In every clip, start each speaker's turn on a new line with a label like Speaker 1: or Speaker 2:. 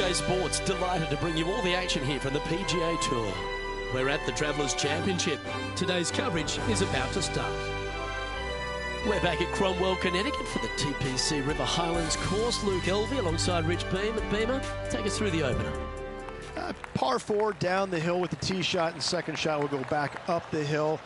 Speaker 1: PJ Sports, delighted to bring you all the action here from the PGA Tour. We're at the Travellers Championship. Today's coverage is about to start. We're back at Cromwell, Connecticut for the TPC River Highlands course. Luke Elvey alongside Rich Beam. And Beamer, take us through the opener.
Speaker 2: Par 4 down the hill with the tee shot, and second shot will go back up the hill.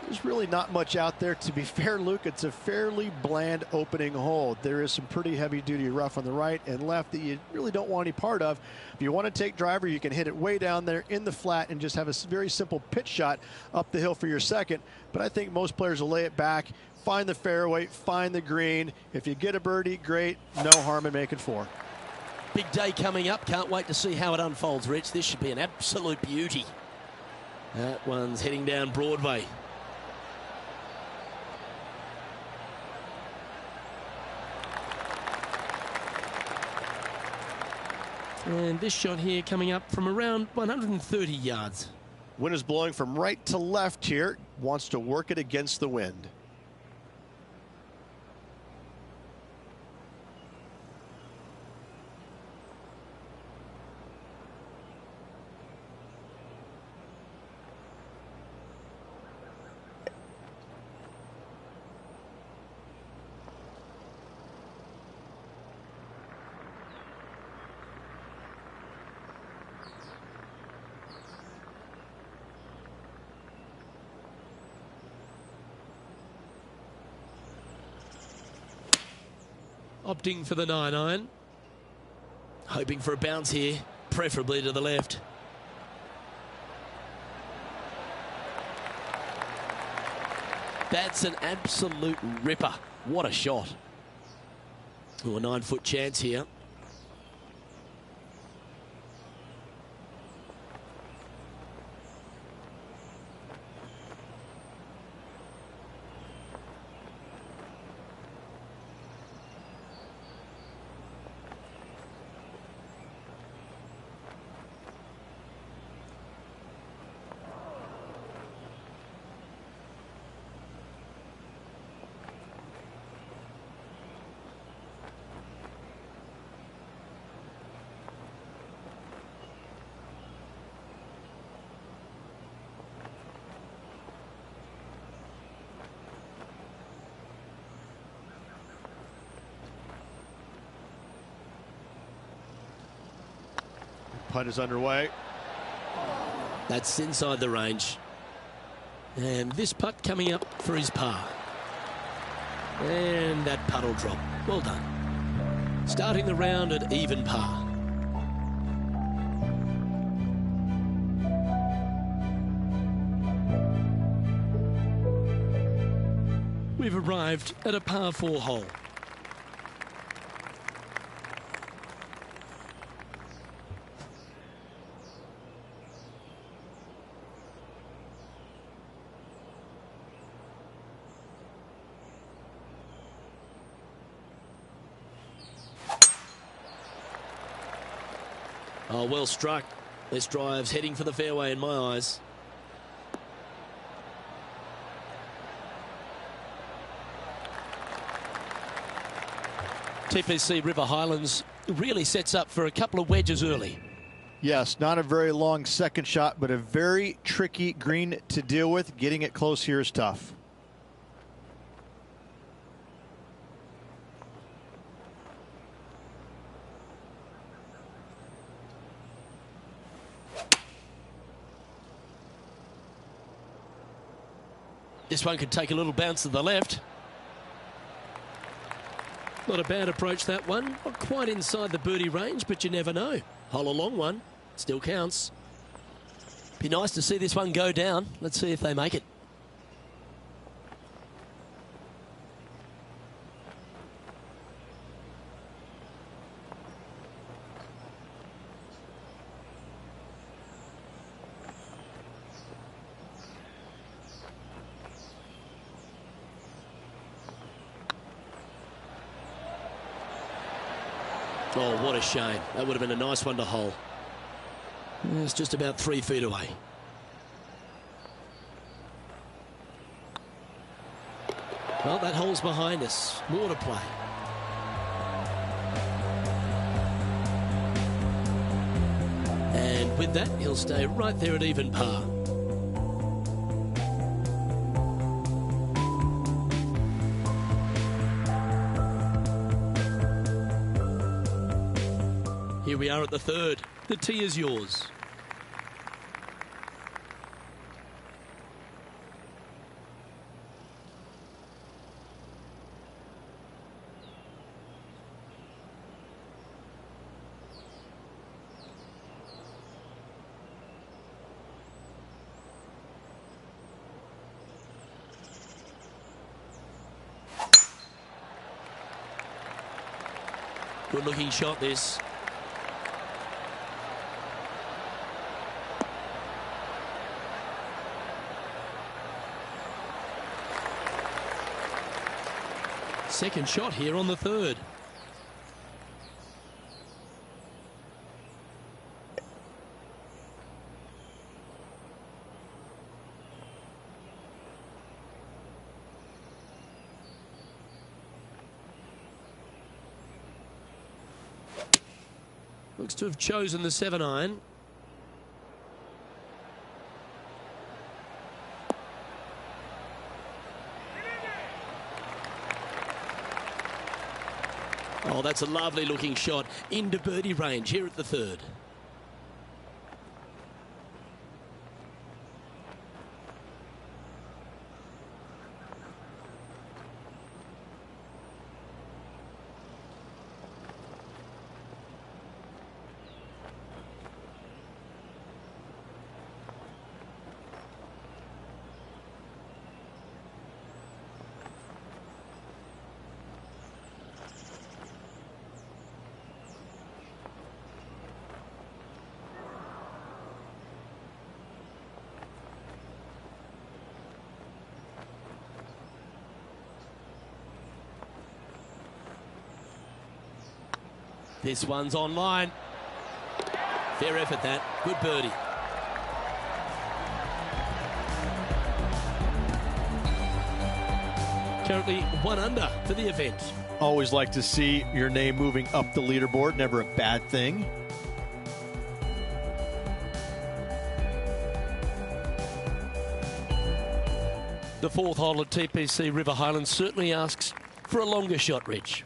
Speaker 2: There's really not much out there. To be fair, Luke, it's a fairly bland opening hole. There is some pretty heavy-duty rough on the right and left that you really don't want any part of. If you want to take driver, you can hit it way down there in the flat and just have a very simple pitch shot up the hill for your second. But I think most players will lay it back, find the fairway, find the green. If you get a birdie, great. No harm in making 4.
Speaker 1: Big day coming up. Can't wait to see how it unfolds, Rich. This should be an absolute beauty. That one's heading down Broadway. And this shot here coming up from around 130 yards.
Speaker 2: Wind is blowing from right to left here. Wants to work it against the wind.
Speaker 1: Opting for the 9-iron. Hoping for a bounce here, preferably to the left. That's an absolute ripper. What a shot. Oh, a 9-foot chance here.
Speaker 2: Putt is underway.
Speaker 1: That's inside the range. And this putt coming up for his par. And that putt will drop. Well done. Starting the round at even par. We've arrived at a par 4 hole. Oh, well struck. This drive's heading for the fairway in my eyes. TPC River Highlands really sets up for a couple of wedges early.
Speaker 2: Yes, not a very long second shot, but a very tricky green to deal with. Getting it close here is tough.
Speaker 1: This one could take a little bounce to the left. Not a bad approach, that one. Not quite inside the birdie range, but you never know. Hole a long one. Still counts. Be nice to see this one go down. Let's see if they make it. Oh, what a shame. That would have been a nice one to hole. It's just about 3 feet away. Well, that hole's behind us. More to play. with that, he'll stay right there at even par. Here we are at the third. The tee is yours. Good looking shot this. Second shot here on the third. Looks to have chosen the 7-iron. Oh, that's a lovely looking shot into birdie range here at the third. This one's online. Fair effort that. Good birdie. Currently 1 under for the event.
Speaker 2: Always like to see your name moving up the leaderboard. Never a bad thing.
Speaker 1: The fourth hole at TPC River Highlands certainly asks for a longer shot, Rich.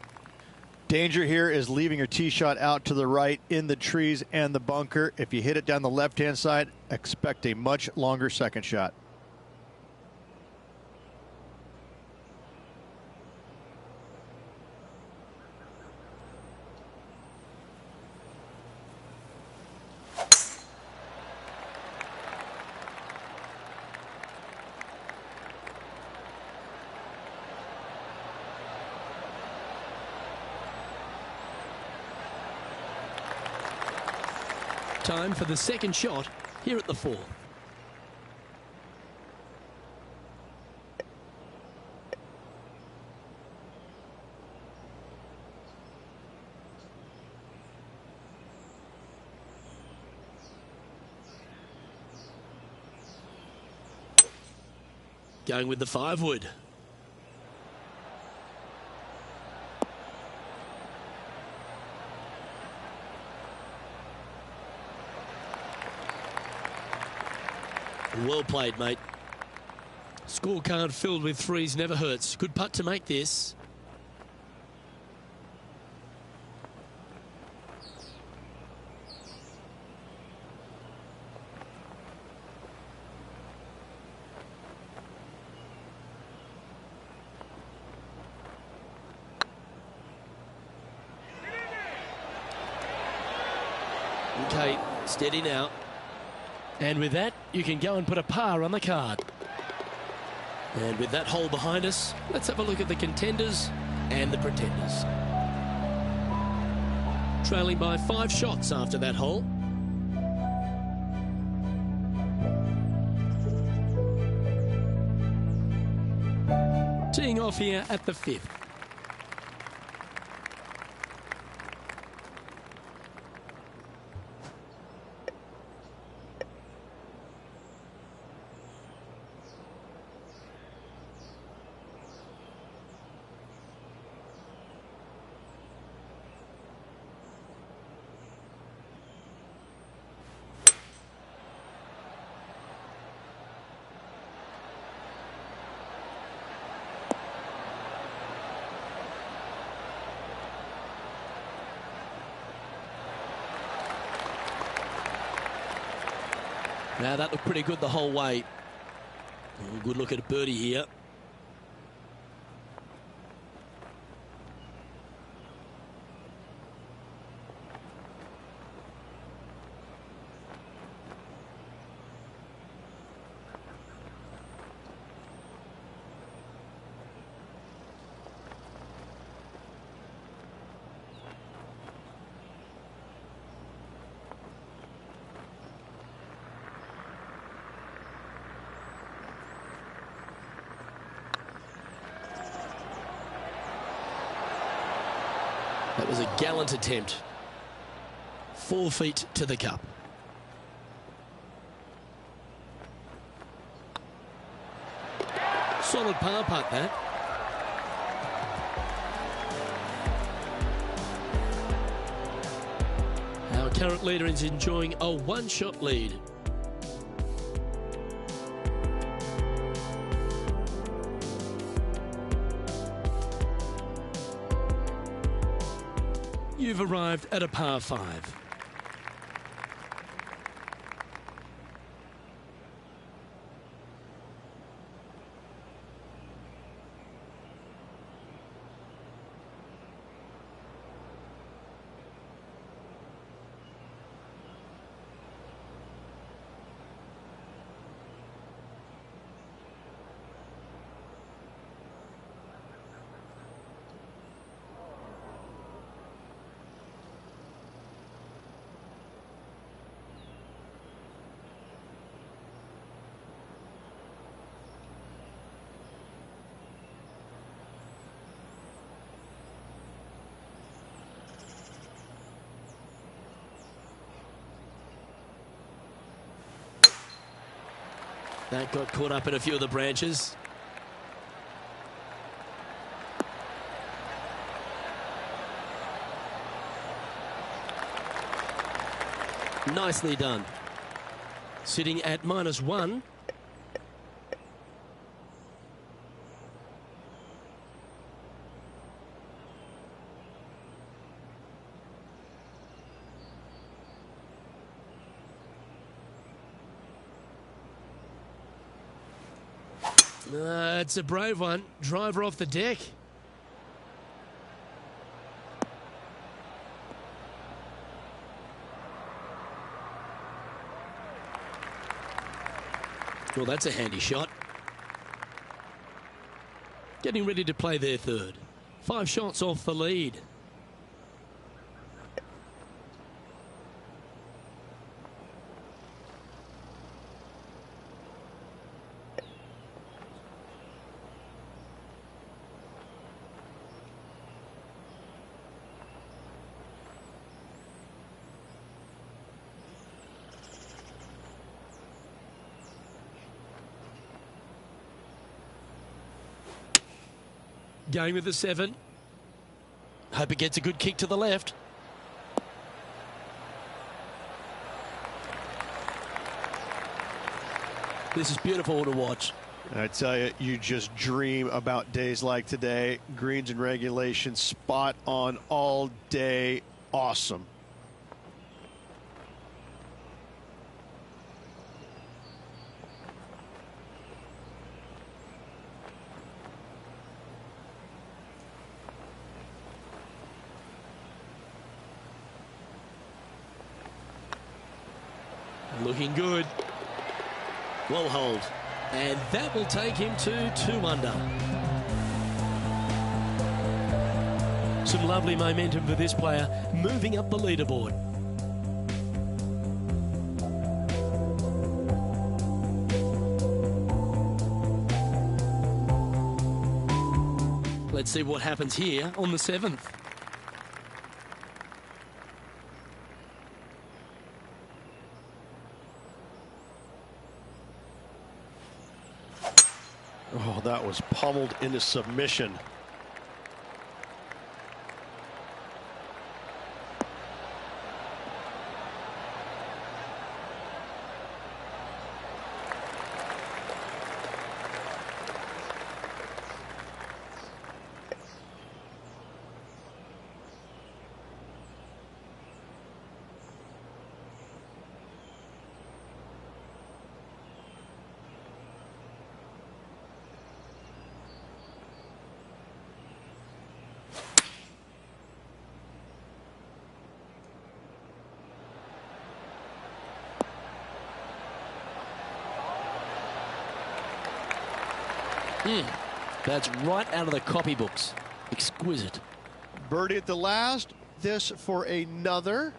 Speaker 2: Danger here is leaving your tee shot out to the right in the trees and the bunker. If you hit it down the left-hand side, expect a much longer second shot.
Speaker 1: Time for the second shot here at the fourth. Going with the 5-wood. Well played, mate. Scorecard filled with threes never hurts. Good putt to make this. Okay, steady now. And with that, you can go and put a par on the card. And with that hole behind us, let's have a look at the contenders and the pretenders. Trailing by 5 shots after that hole. Teeing off here at the 5th. Now that looked pretty good the whole way. Oh, good look at a birdie here. That was a gallant attempt. 4 feet to the cup. Solid par putt, that. Our current leader is enjoying a one-shot lead. You've arrived at a par 5. That got caught up in a few of the branches. Nicely done. Sitting at -1. It's a brave one. Driver off the deck. Well, that's a handy shot. Getting ready to play their third. 5 shots off the lead. Going with the 7. Hope it gets a good kick to the left. This is beautiful to watch.
Speaker 2: I tell you, you just dream about days like today. Greens and regulation, spot on all day. Awesome.
Speaker 1: Looking good. Well hold. And that will take him to 2 under. Some lovely momentum for this player, moving up the leaderboard. Let's see what happens here on the 7th.
Speaker 2: Oh, that was pummeled into submission.
Speaker 1: That's right out of the copybooks. Exquisite.
Speaker 2: Birdie at the last. This for another.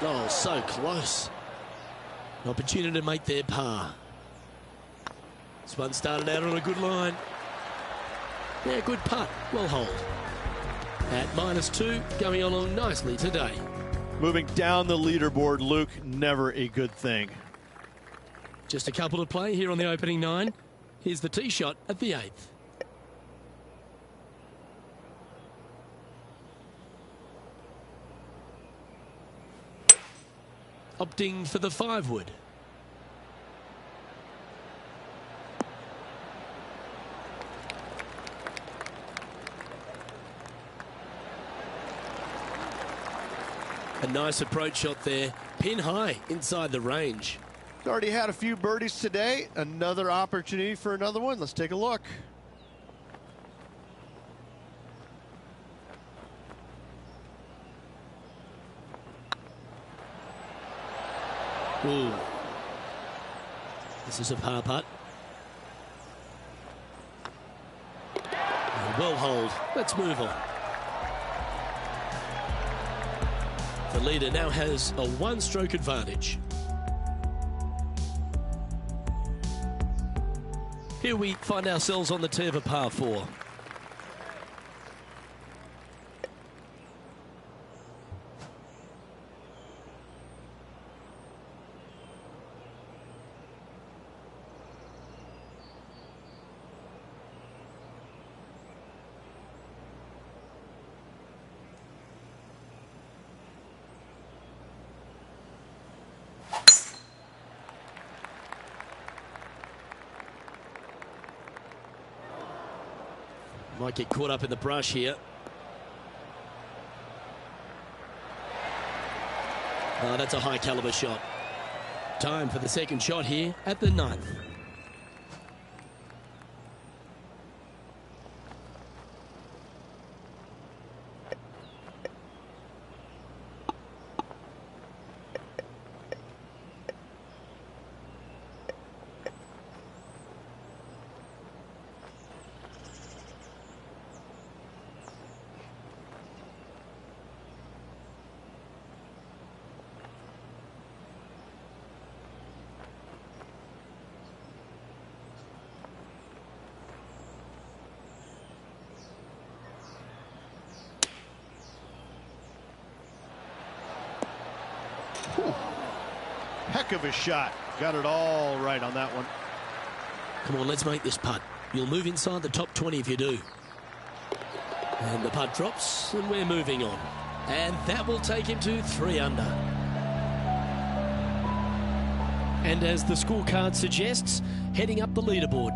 Speaker 1: Oh, so close. An opportunity to make their par. This one started out on a good line. Yeah, good putt. Well hold. At -2, going along nicely today.
Speaker 2: Moving down the leaderboard, Luke, never a good thing.
Speaker 1: Just a couple to play here on the opening 9. Here's the tee shot at the 8th. Opting for the 5-wood. A nice approach shot there. Pin high inside the range.
Speaker 2: He's already had a few birdies today. Another opportunity for another one. Let's take a look.
Speaker 1: Ooh. This is a par putt. Well hold. Let's move on. The leader now has a 1-stroke advantage. Here we find ourselves on the tee of a par 4. Might get caught up in the brush here. Oh, that's a high caliber shot. Time for the second shot here at the 9th.
Speaker 2: Heck of a shot. Got it all right on that one.
Speaker 1: Come on, let's make this putt. You'll move inside the top 20 if you do. And the putt drops, and we're moving on. And that will take him to 3 under. And as the scorecard suggests, heading up the leaderboard.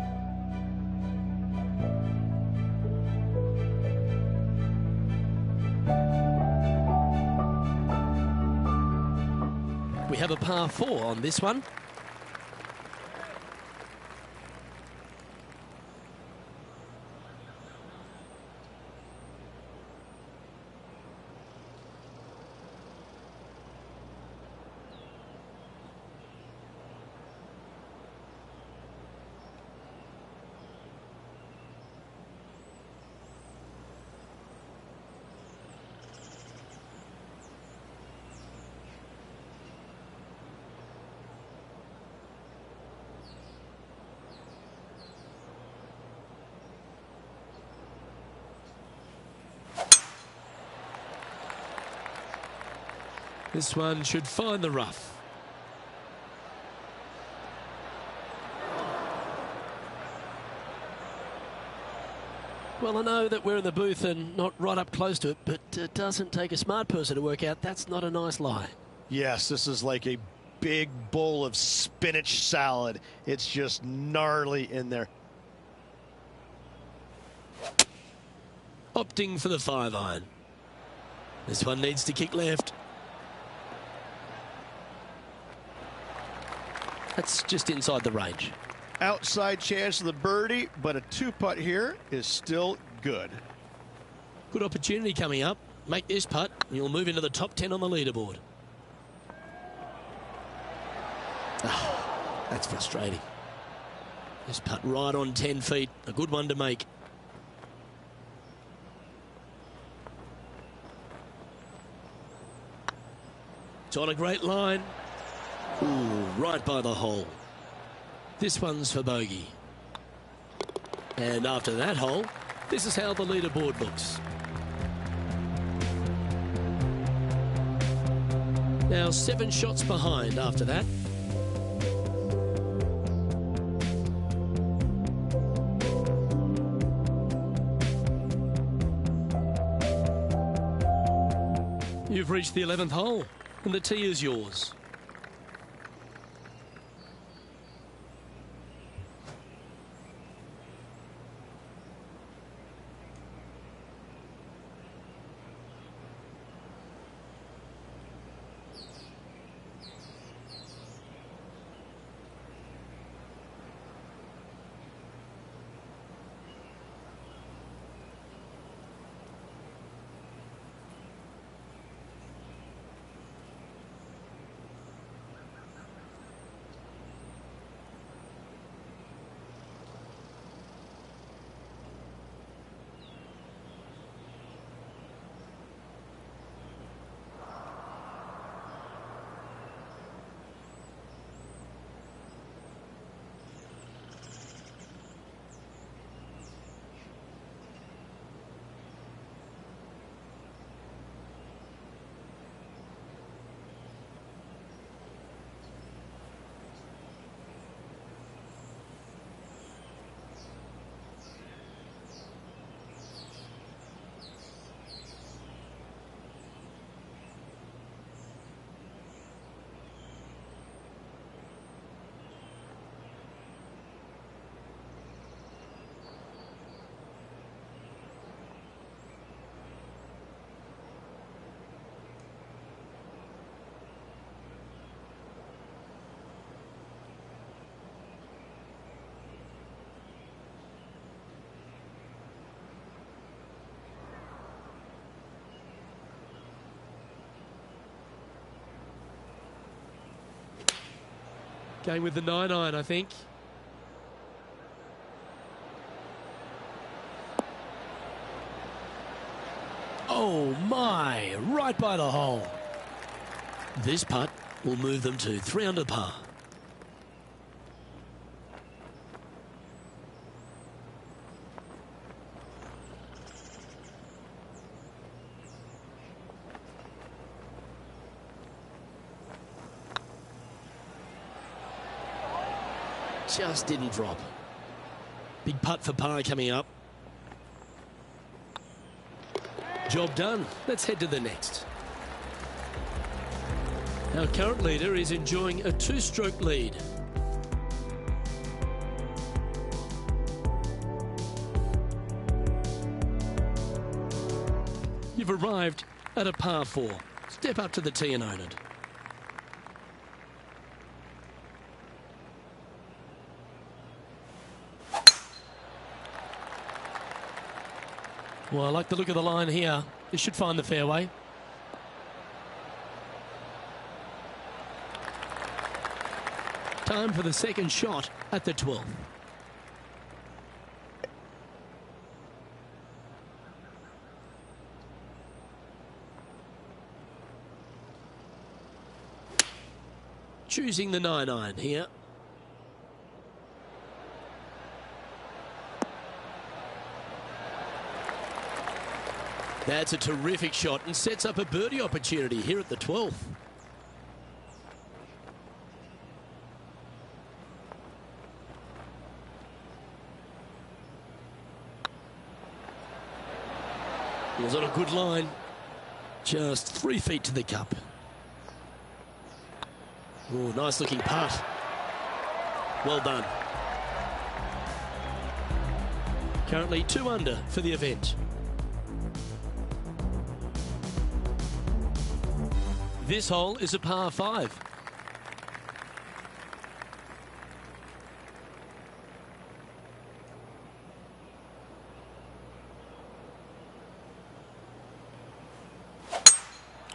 Speaker 1: We have a par 4 on this one. This one should find the rough. Well, I know that we're in the booth and not right up close to it, but it doesn't take a smart person to work out that's not a nice lie.
Speaker 2: Yes, this is like a big bowl of spinach salad. It's just gnarly in there.
Speaker 1: Opting for the 5-iron. This one needs to kick left. That's just inside the range.
Speaker 2: Outside chance of the birdie, but a 2-putt here is still good.
Speaker 1: Good opportunity coming up. Make this putt, and you'll move into the top 10 on the leaderboard. Oh, that's frustrating. This putt right on 10 feet. A good one to make. It's on a great line. Ooh, right by the hole. This one's for bogey. And after that hole, this is how the leaderboard looks. Now 7 shots behind after that. You've reached the 11th hole, and the tee is yours. Going with the 9-iron, I think. Oh my, right by the hole. This putt will move them to 3 under par. Just didn't drop. Big putt for par coming up. Job done. Let's head to the next. Our current leader is enjoying a 2-stroke lead. You've arrived at a par 4. Step up to the tee and own it. Well, I like the look of the line here. This should find the fairway. Time for the second shot at the 12th. Choosing the 9-iron here. That's a terrific shot and sets up a birdie opportunity here at the 12th. He was on a good line. Just 3 feet to the cup. Oh, nice looking putt. Well done. Currently 2 under for the event. This hole is a par 5.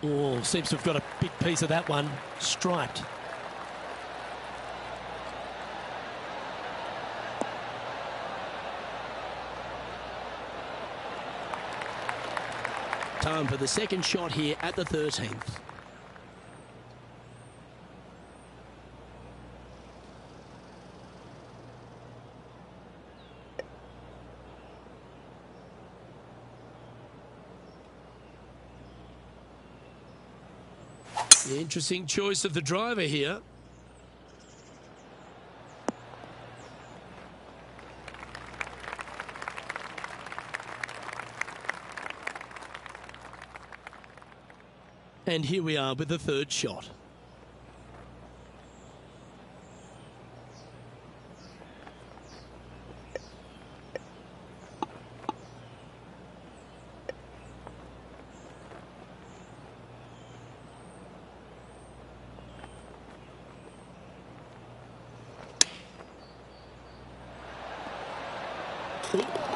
Speaker 1: Oh, seems to have got a big piece of that one. Striped. Time for the second shot here at the 13th. The interesting choice of the driver here. And here we are with the third shot.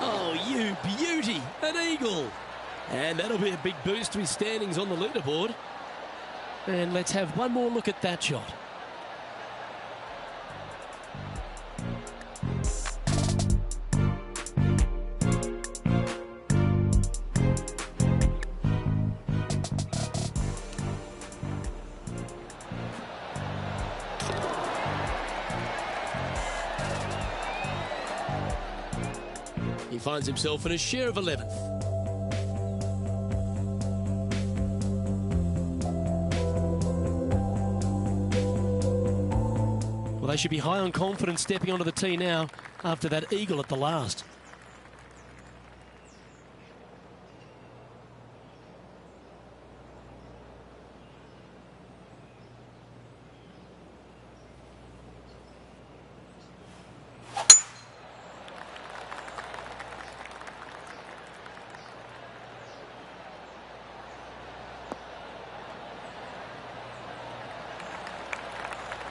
Speaker 1: Oh, you beauty! An eagle! And that'll be a big boost to his standings on the leaderboard. And let's have one more look at that shot. He finds himself in a share of 11th. Well, they should be high on confidence stepping onto the tee now after that eagle at the last.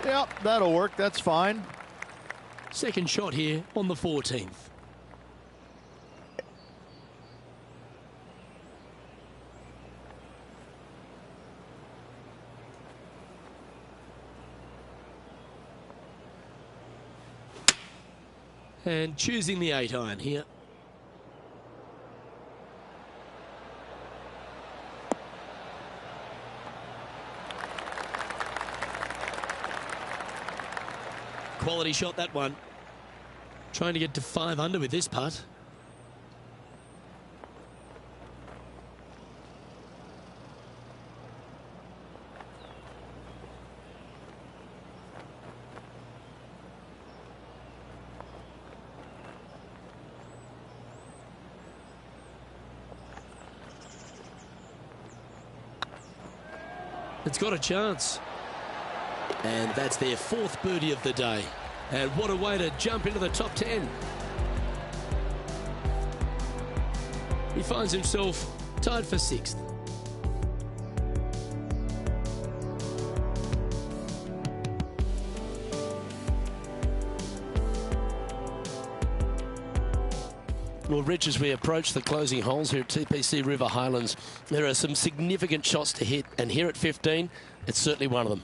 Speaker 2: Yep, that'll work. That's fine.
Speaker 1: Second shot here on the 14th. And choosing the 8-iron here. Quality shot, that one. Trying to get to 5 under with this putt. It's got a chance. And that's their 4th birdie of the day. And what a way to jump into the top 10. He finds himself tied for 6th. Well, Rich, as we approach the closing holes here at TPC River Highlands, there are some significant shots to hit, and here at 15, it's certainly one of them.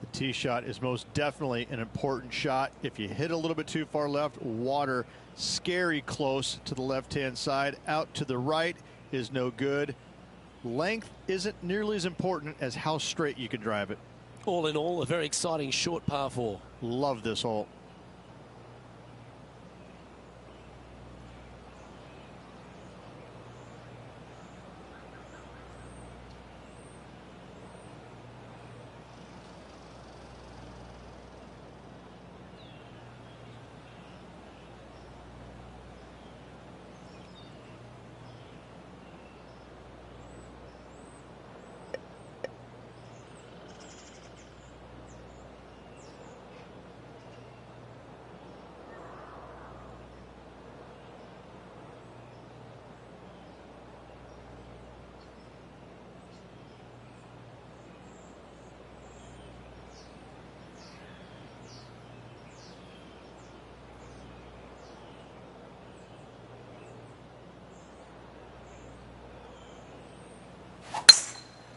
Speaker 2: The tee shot is most definitely an important shot. If you hit a little bit too far left, water scary close to the left-hand side. Out to the right is no good. Length isn't nearly as important as how straight you can drive it.
Speaker 1: All in all, a very exciting short par 4.
Speaker 2: Love this hole.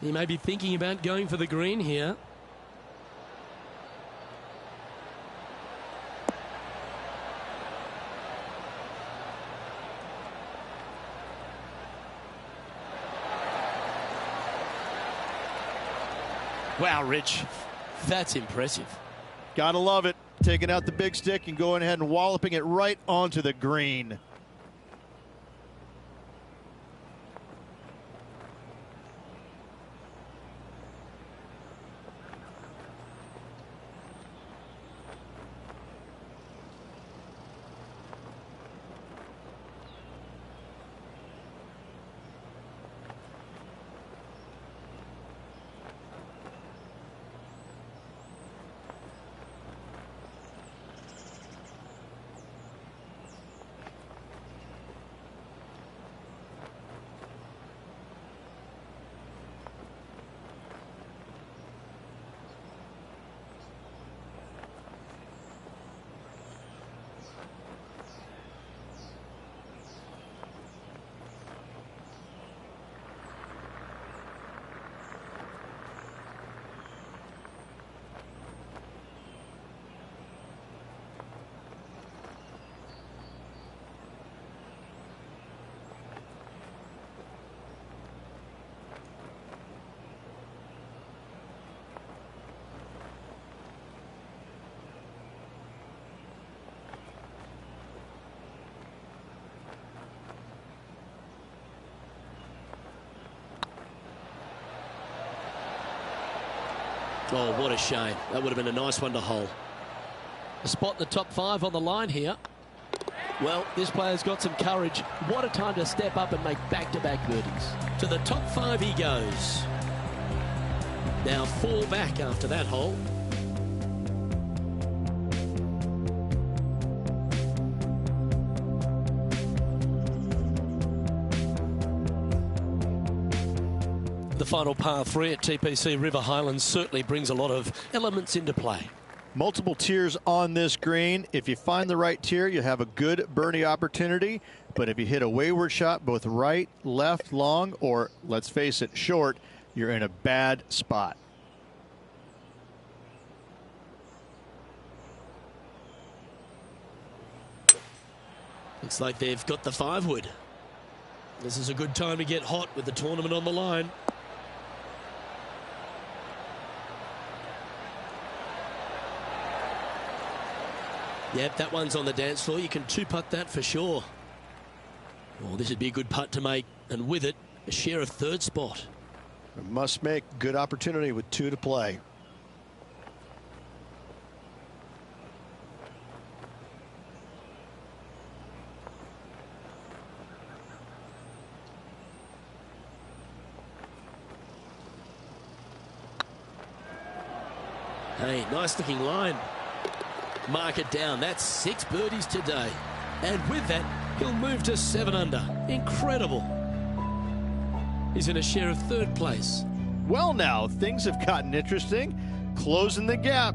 Speaker 1: He may be thinking about going for the green here. Wow, Rich, that's impressive.
Speaker 2: Gotta love it. Taking out the big stick and going ahead and walloping it right onto the green.
Speaker 1: Oh, what a shame. That would have been a nice one to hole. A spot in the top 5 on the line here. Well, this player's got some courage. What a time to step up and make back-to-back birdies. To the top 5 he goes. Now 4 back after that hole. The final par 3 at TPC River Highlands certainly brings a lot of elements into play.
Speaker 2: Multiple tiers on this green. If you find the right tier, you have a good birdie opportunity. But if you hit a wayward shot, both right, left, long, or let's face it, short, you're in a bad spot.
Speaker 1: Looks like they've got the 5-wood. This is a good time to get hot with the tournament on the line. Yep, that one's on the dance floor. You can 2-putt that for sure. Oh, this would be a good putt to make, and with it, a share of 3rd spot.
Speaker 2: A must make. Good opportunity with 2 to play.
Speaker 1: Hey, nice looking line. Mark it down. That's 6 birdies today. And with that, he'll move to 7 under. Incredible. He's in a share of 3rd place.
Speaker 2: Well, now, things have gotten interesting. Closing the gap.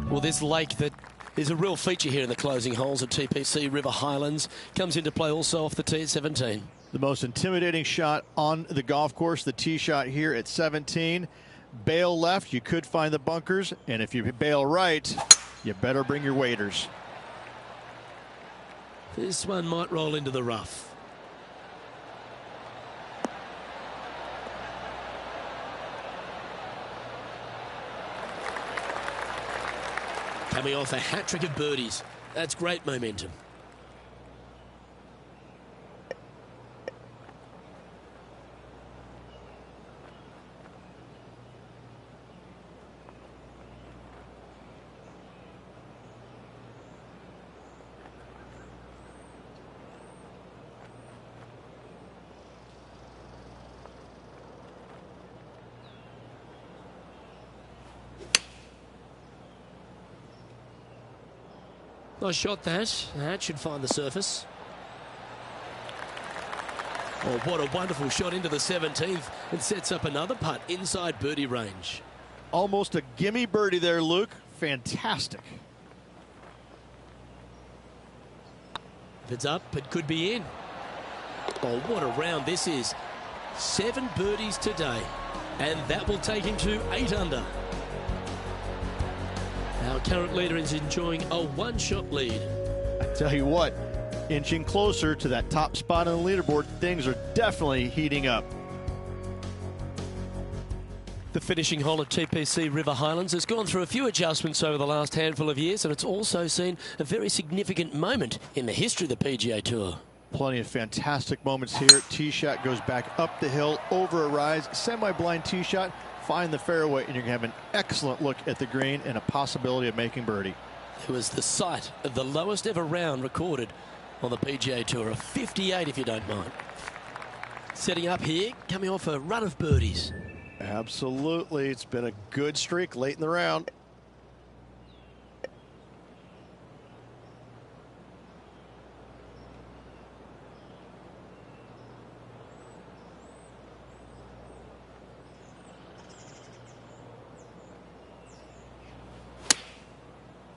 Speaker 1: Well, this lake that is a real feature here in the closing holes at TPC River Highlands comes into play also off the tee at 17.
Speaker 2: The most intimidating shot on the golf course, the tee shot here at 17. Bail left, you could find the bunkers, and if you bail right, you better bring your waders.
Speaker 1: This one might roll into the rough. Coming off a hat-trick of birdies. That's great momentum. Nice shot that. That should find the surface. Oh, what a wonderful shot into the 17th. It sets up another putt inside birdie range.
Speaker 2: Almost a gimme birdie there, Luke. Fantastic.
Speaker 1: If it's up, it could be in. Oh, what a round this is. 7 birdies today, and that will take him to 8 under. Our current leader is enjoying a 1-shot lead.
Speaker 2: I tell you what, inching closer to that top spot on the leaderboard, things are definitely heating up.
Speaker 1: The finishing hole at TPC River Highlands has gone through a few adjustments over the last handful of years, and it's also seen a very significant moment in the history of the PGA Tour.
Speaker 2: Plenty of fantastic moments here. Tee shot goes back up the hill, over a rise, semi-blind tee shot, find the fairway, and you're going to have an excellent look at the green and a possibility of making birdie.
Speaker 1: It was the site of the lowest ever round recorded on the PGA Tour, a 58 if you don't mind. Setting up here, coming off a run of birdies.
Speaker 2: Absolutely. It's been a good streak late in the round.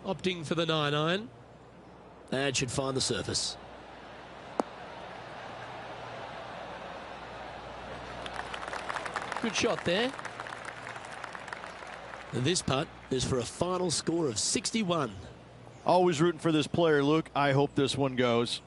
Speaker 1: Opting for the 9-iron. That should find the surface. Good shot there. And this putt is for a final score of 61.
Speaker 2: Always rooting for this player, Luke. I hope this one goes.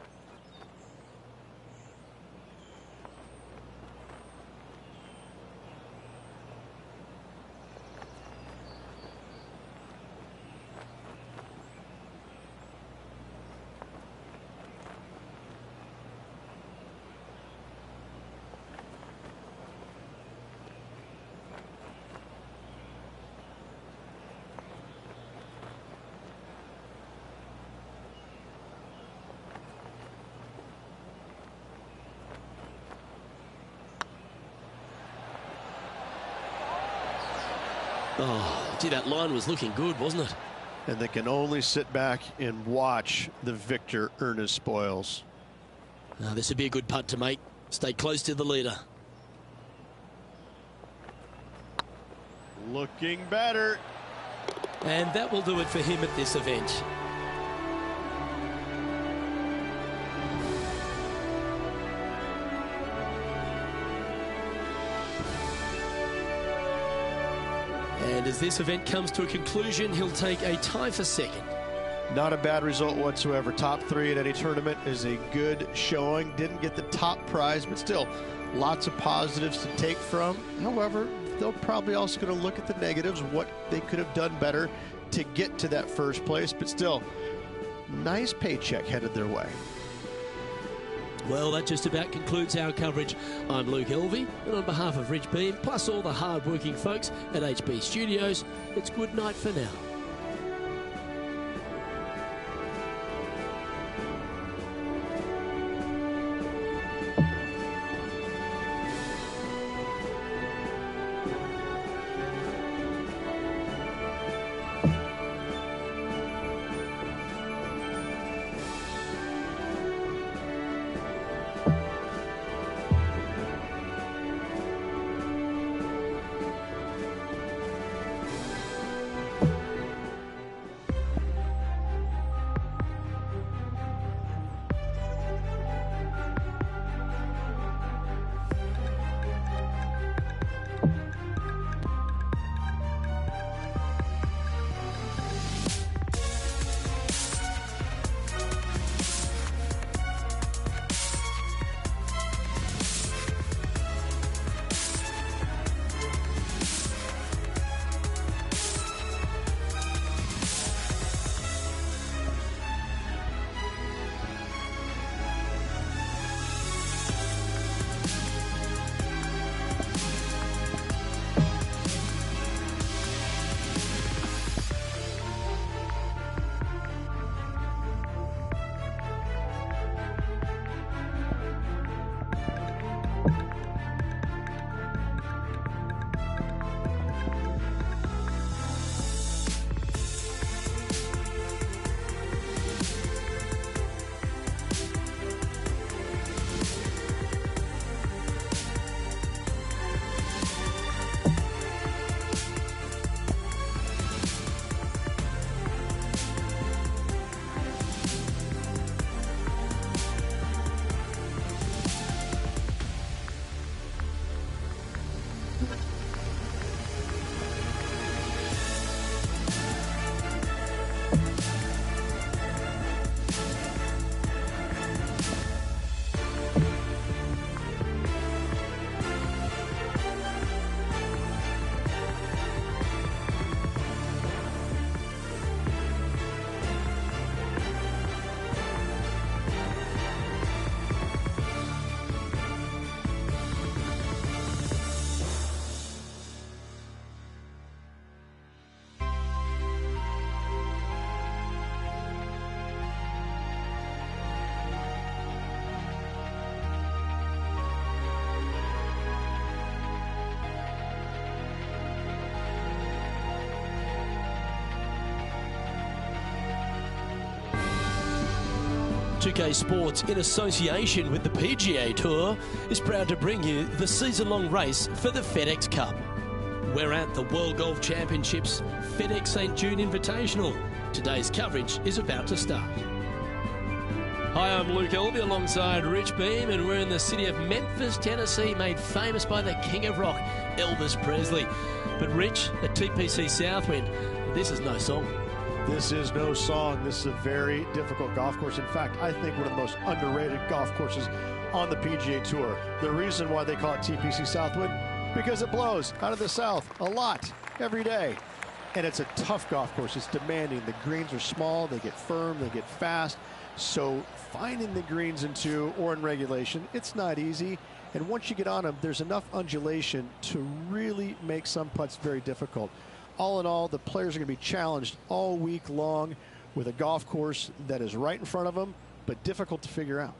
Speaker 1: Oh, gee, that line was looking good, wasn't it?
Speaker 2: And they can only sit back and watch the victor earn his spoils.
Speaker 1: This would be a good putt to make. Stay close to the leader.
Speaker 2: Looking better.
Speaker 1: And that will do it for him at this event. And as this event comes to a conclusion, he'll take a tie for second.
Speaker 2: Not a bad result whatsoever. Top 3 at any tournament is a good showing. Didn't get the top prize, but still lots of positives to take from. However, they're probably also going to look at the negatives, what they could have done better to get to that first place. But still, nice paycheck headed their way.
Speaker 1: Well, that just about concludes our coverage. I'm Luke Elvey, and on behalf of Rich Beam, plus all the hard-working folks at HB Studios, it's good night for now. 2K Sports, in association with the PGA Tour, is proud to bring you the season-long race for the FedEx Cup. We're at the World Golf Championships FedEx St. Jude Invitational. Today's coverage is about to start. Hi, I'm Luke Elby alongside Rich Beam, and we're in the city of Memphis, Tennessee, made famous by the King of Rock, Elvis Presley. But Rich, at TPC Southwind, this is no song.
Speaker 2: This is no song. This is a very difficult golf course. In fact, I think one of the most underrated golf courses on the PGA Tour. The reason why they call it TPC Southwind, because it blows out of the south a lot every day. And it's a tough golf course. It's demanding. The greens are small, they get firm, they get fast. So finding the greens in two or in regulation, it's not easy. And once you get on them, there's enough undulation to really make some putts very difficult. All in all, the players are going to be challenged all week long with a golf course that is right in front of them, but difficult to figure out.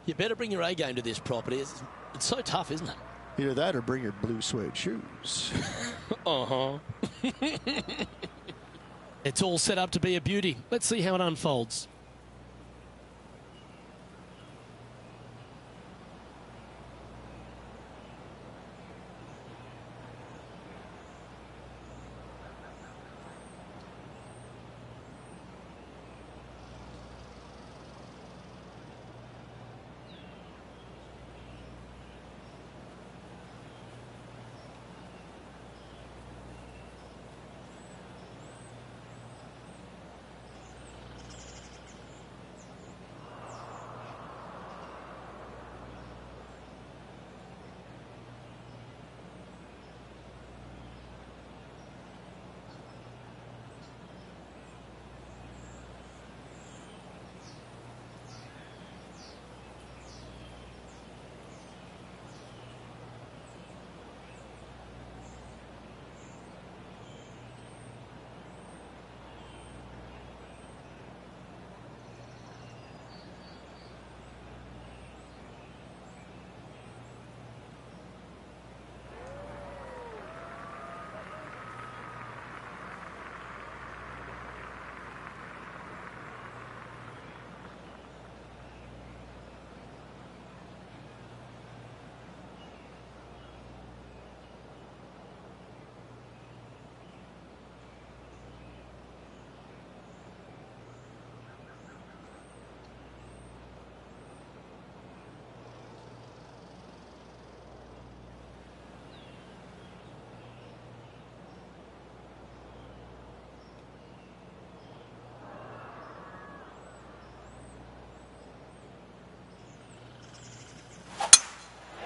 Speaker 1: You better bring your A game to this property. It's so tough, isn't it?
Speaker 2: Either that or bring your blue suede shoes.
Speaker 1: Uh-huh. It's all set up to be a beauty. Let's see how it unfolds.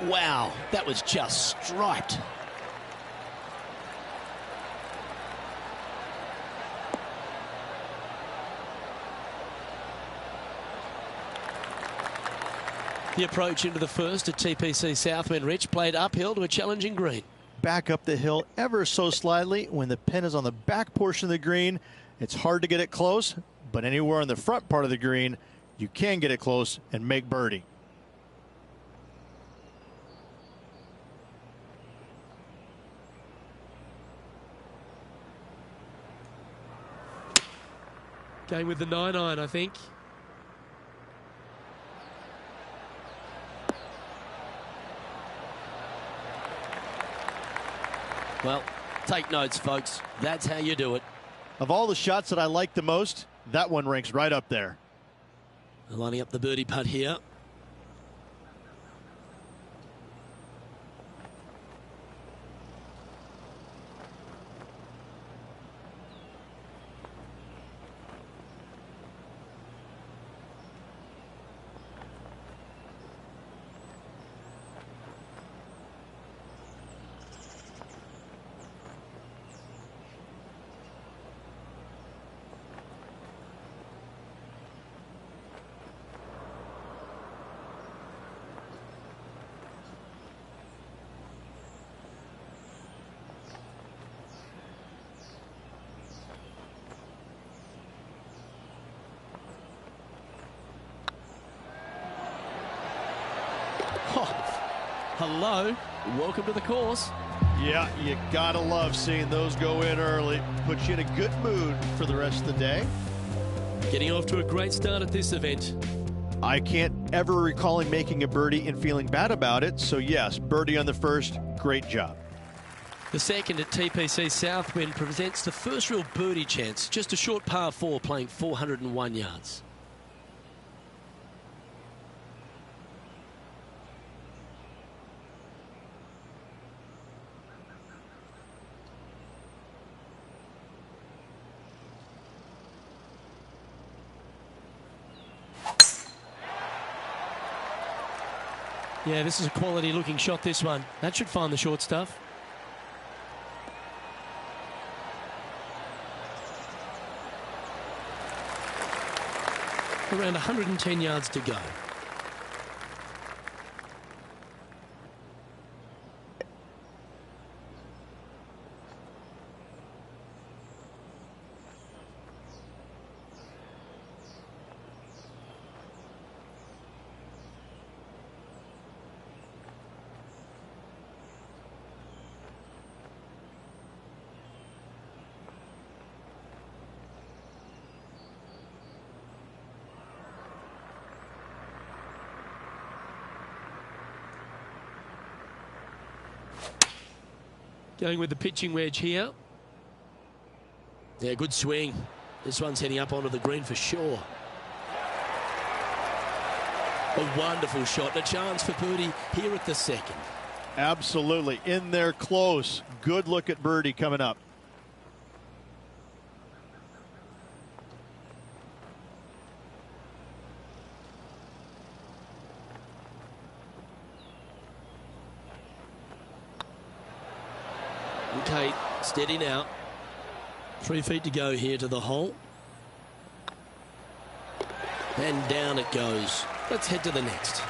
Speaker 1: Wow, that was just striped. The approach into the first at TPC Southwind, Rich, played uphill to a challenging green.
Speaker 2: Back up the hill ever so slightly. When the pin is on the back portion of the green, it's hard to get it close, but anywhere on the front part of the green, you can get it close and make birdie.
Speaker 1: Going with the 9-iron, I think. Well, take notes, folks. That's how you do it.
Speaker 2: Of all the shots that I like the most, that one ranks right up there.
Speaker 1: Lining up the birdie putt here. Hello, welcome to the course.
Speaker 2: Yeah, you gotta love seeing those go in early. Puts you in a good mood for the rest of the day.
Speaker 1: Getting off to a great start at this event.
Speaker 2: I can't ever recall him making a birdie and feeling bad about it. So yes, birdie on the first, great job.
Speaker 1: The second at TPC Southwind presents the first real birdie chance. Just a short par 4 playing 401 yards. Yeah, this is a quality looking shot, this one. That should find the short stuff. Around 110 yards to go. Going with the pitching wedge here. Yeah, good swing. This one's heading up onto the green for sure. A wonderful shot. A chance for birdie here at the second.
Speaker 2: Absolutely. In there close. Good look at birdie coming up.
Speaker 1: Okay, steady now. 3 feet to go here to the hole. And down it goes. Let's head to the next.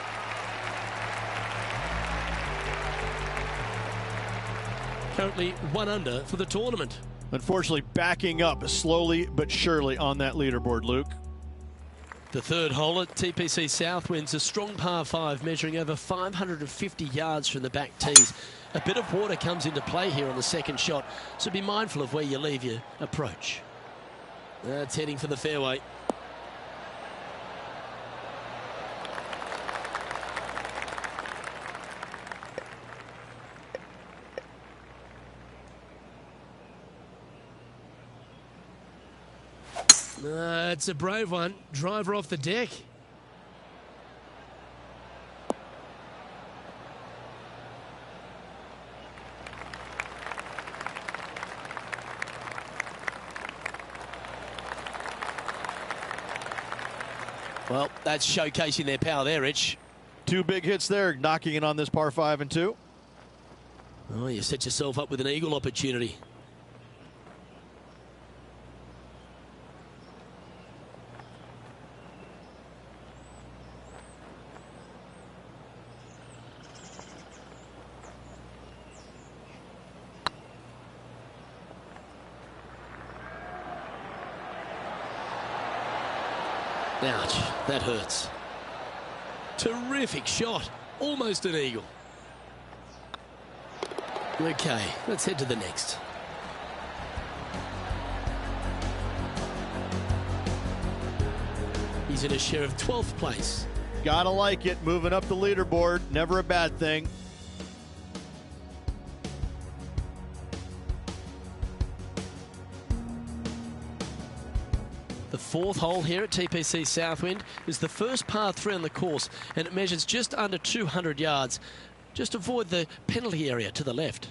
Speaker 1: Currently 1 under for the tournament.
Speaker 2: Unfortunately, backing up slowly but surely on that leaderboard, Luke.
Speaker 1: The third hole at TPC Southwind's a strong par 5 measuring over 550 yards from the back tees. A bit of water comes into play here on the second shot, so be mindful of where you leave your approach. That's heading for the fairway. It's a brave one. Driver off the deck. Well, that's showcasing their power there, Rich.
Speaker 2: 2 big hits there, knocking it on this par 5 and 2.
Speaker 1: Oh, you set yourself up with an eagle opportunity. Ouch, that hurts. Terrific shot. Almost an eagle. Okay, let's head to the next. He's in a share of 12th place.
Speaker 2: Gotta like it, moving up the leaderboard, never a bad thing.
Speaker 1: The fourth hole here at TPC Southwind is the first par 3 on the course, and it measures just under 200 yards. Just avoid the penalty area to the left.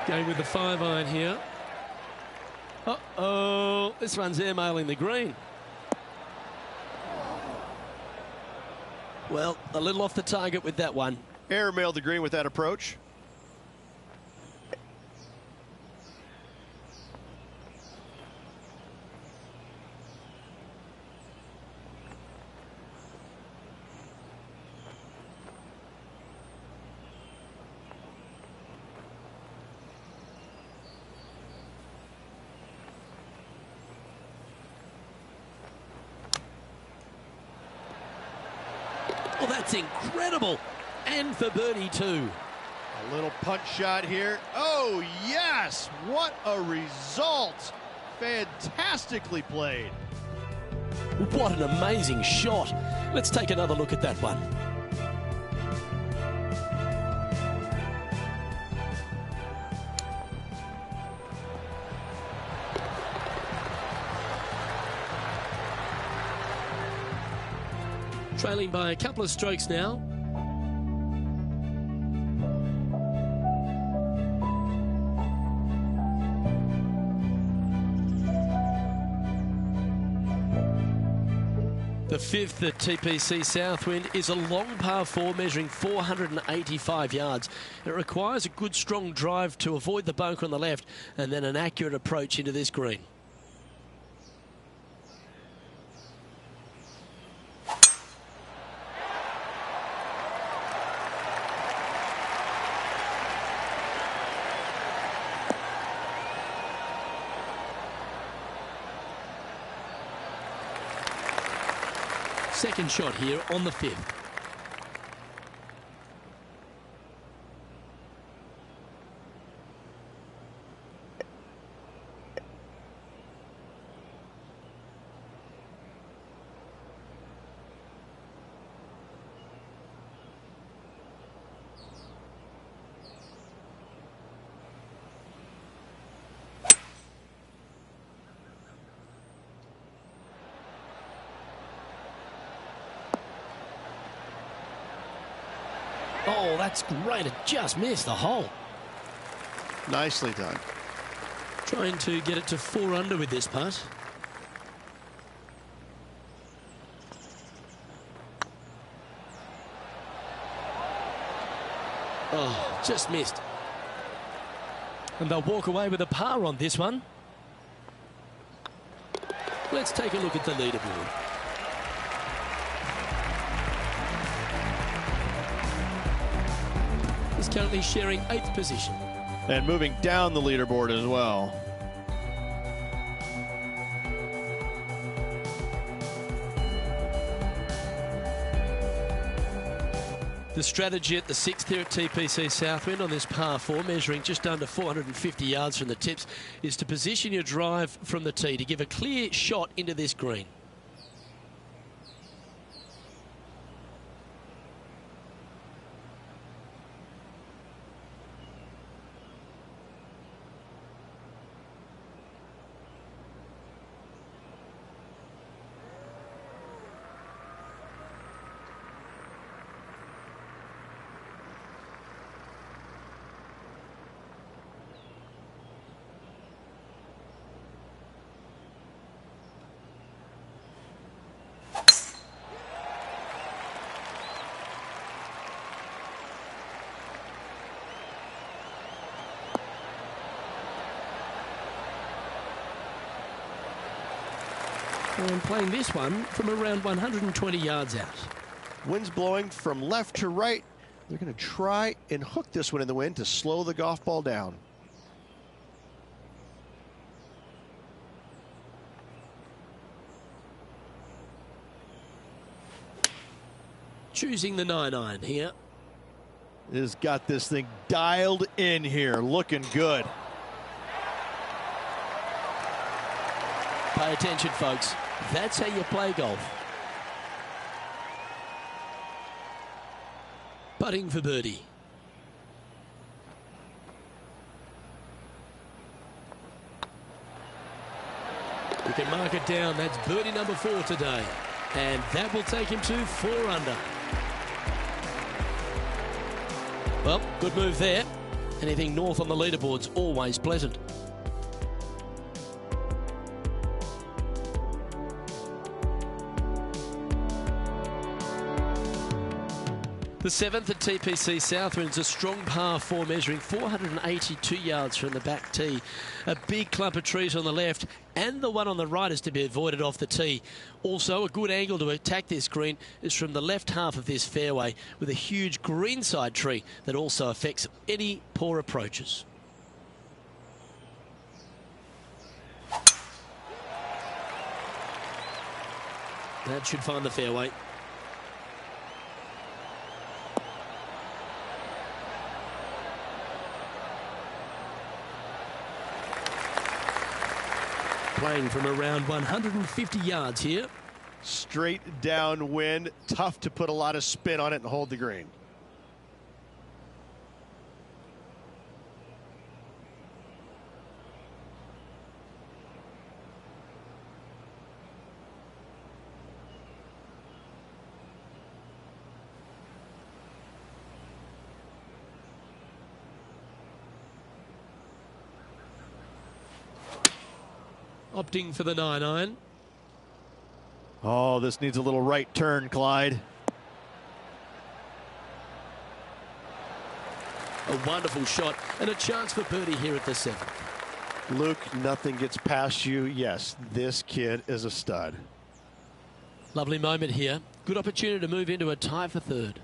Speaker 1: Going with the 5-iron here. Uh-oh, this one's airmailing the green. Well, a little off the target with that one.
Speaker 2: Airmailed the green with that approach.
Speaker 1: Well, that's incredible. And for birdie too.
Speaker 2: A little punch shot here. Oh, yes. What a result. Fantastically played.
Speaker 1: What an amazing shot. Let's take another look at that one. Trailing by a couple of strokes now. The fifth at TPC Southwind is a long par 4 measuring 485 yards. It requires a good strong drive to avoid the bunker on the left and then an accurate approach into this green. Second shot here on the fifth. Oh, that's great. It just missed the hole.
Speaker 2: Nicely done.
Speaker 1: Trying to get it to 4 under with this putt. Oh, just missed. And they'll walk away with a par on this one. Let's take a look at the leaderboard. He's currently sharing 8th position.
Speaker 2: And moving down the leaderboard as well.
Speaker 1: The strategy at the 6th here at TPC Southwind on this par 4, measuring just under 450 yards from the tips, is to position your drive from the tee to give a clear shot into this green. And playing this one from around 120 yards out.
Speaker 2: Wind's blowing from left to right. They're going to try and hook this one in the wind to slow the golf ball down.
Speaker 1: Choosing the 9-iron here.
Speaker 2: Has got this thing dialed in here, looking good.
Speaker 1: Pay attention, folks. That's how you play golf. Putting for birdie. You can mark it down. That's birdie number 4 today. And that will take him to 4 under. Well, good move there. Anything north on the leaderboard's always pleasant. The 7th at TPC Southwind's a strong par 4 measuring 482 yards from the back tee. A big clump of trees on the left and the one on the right is to be avoided off the tee. Also, a good angle to attack this green is from the left half of this fairway with a huge greenside tree that also affects any poor approaches. That should find the fairway. Playing from around 150 yards here.
Speaker 2: Straight downwind, tough to put a lot of spin on it and hold the green.
Speaker 1: Opting for the 9-iron.
Speaker 2: Oh, this needs a little right turn, Clyde.
Speaker 1: A wonderful shot and a chance for birdie here at the 7th.
Speaker 2: Luke, nothing gets past you. Yes, this kid is a stud.
Speaker 1: Lovely moment here. Good opportunity to move into a tie for 3rd.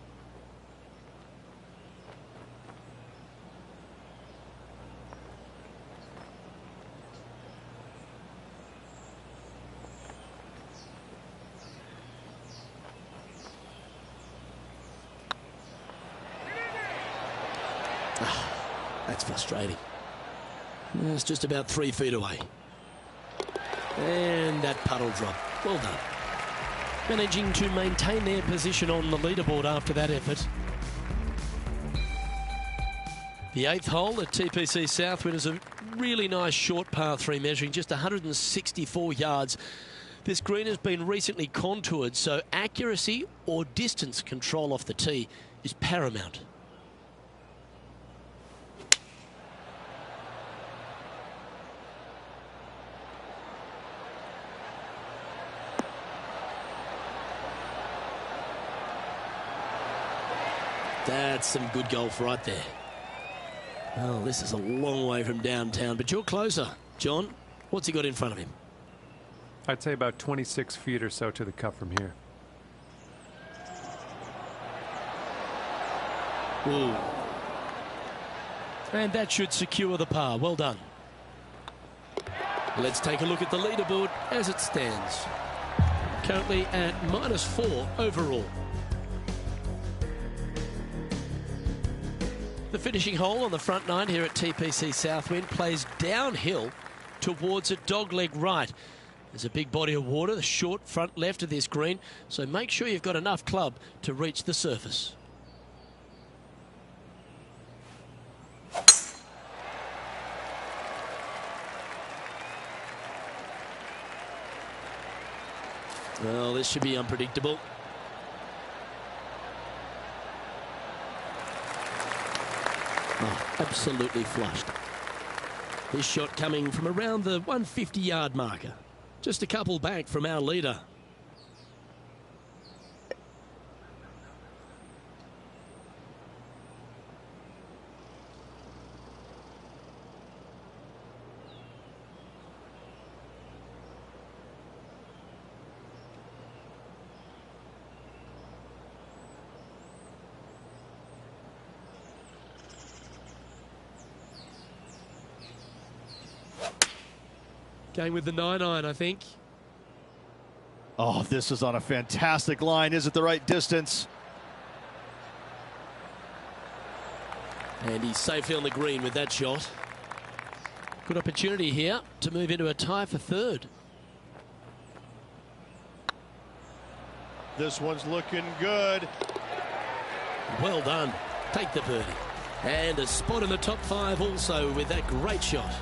Speaker 1: That's frustrating. It's just about 3 feet away. And that puddle drop. Well done. Managing to maintain their position on the leaderboard after that effort. The 8th hole at TPC Southwind is a really nice short par 3 measuring just 164 yards. This green has been recently contoured, so accuracy or distance control off the tee is paramount. That's some good golf right there. Well, this is a long way from downtown, but you're closer. John, what's he got in front of him?
Speaker 3: I'd say about 26 feet or so to the cup from here.
Speaker 1: Ooh. And that should secure the par. Well done. Let's take a look at the leaderboard as it stands. Currently at -4 overall. The finishing hole on the front 9 here at TPC Southwind plays downhill towards a dogleg right. There's a big body of water, the short front left of this green, so make sure you've got enough club to reach the surface. Well, this should be unpredictable. Oh, absolutely flushed. This shot coming from around the 150-yard marker. Just a couple back from our leader. Going with the 9-iron, I think.
Speaker 2: Oh, this is on a fantastic line. Is it the right distance?
Speaker 1: And he's safely on the green with that shot. Good opportunity here to move into a tie for 3rd.
Speaker 2: This one's looking good.
Speaker 1: Well done. Take the birdie. And a spot in the top 5 also with that great shot.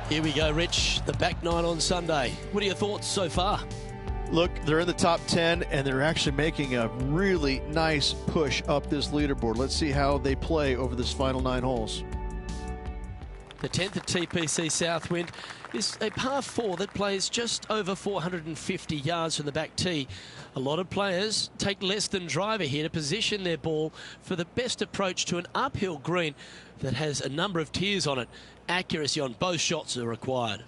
Speaker 1: Here we go, Rich. The back 9 on Sunday. What are your thoughts so far?
Speaker 2: Look, they're in the top 10, and they're actually making a really nice push up this leaderboard. Let's see how they play over this final 9 holes.
Speaker 1: The 10th at TPC Southwind is a par 4 that plays just over 450 yards from the back tee. A lot of players take less than driver here to position their ball for the best approach to an uphill green that has a number of tiers on it. Accuracy on both shots are required.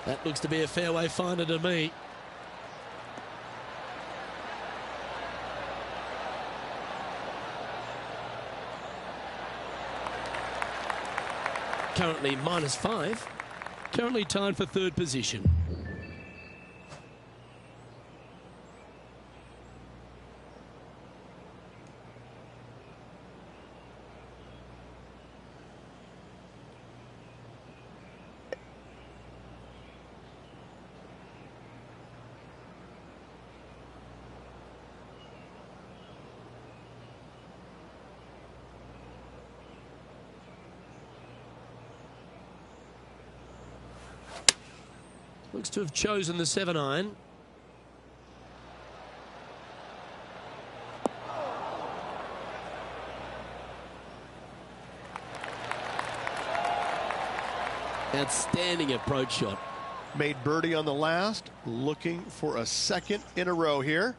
Speaker 1: That looks to be a fairway finder to me. Currently -5. Currently tied for third position. Looks to have chosen the 7-iron. Outstanding approach shot.
Speaker 2: Made birdie on the last, looking for a second in a row here.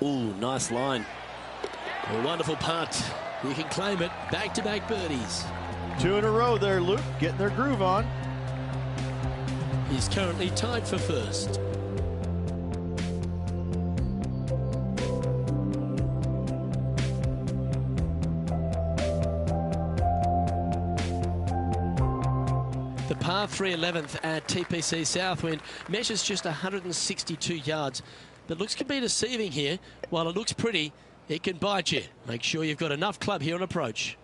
Speaker 1: Ooh, nice line. A wonderful putt. You can claim it. Back-to-back birdies.
Speaker 2: 2 in a row there, Luke, getting their groove on.
Speaker 1: He's currently tied for first. The par 3 11th at TPC Southwind measures just 162 yards. But looks can be deceiving here. While it looks pretty, it can bite you. Make sure you've got enough club here on approach.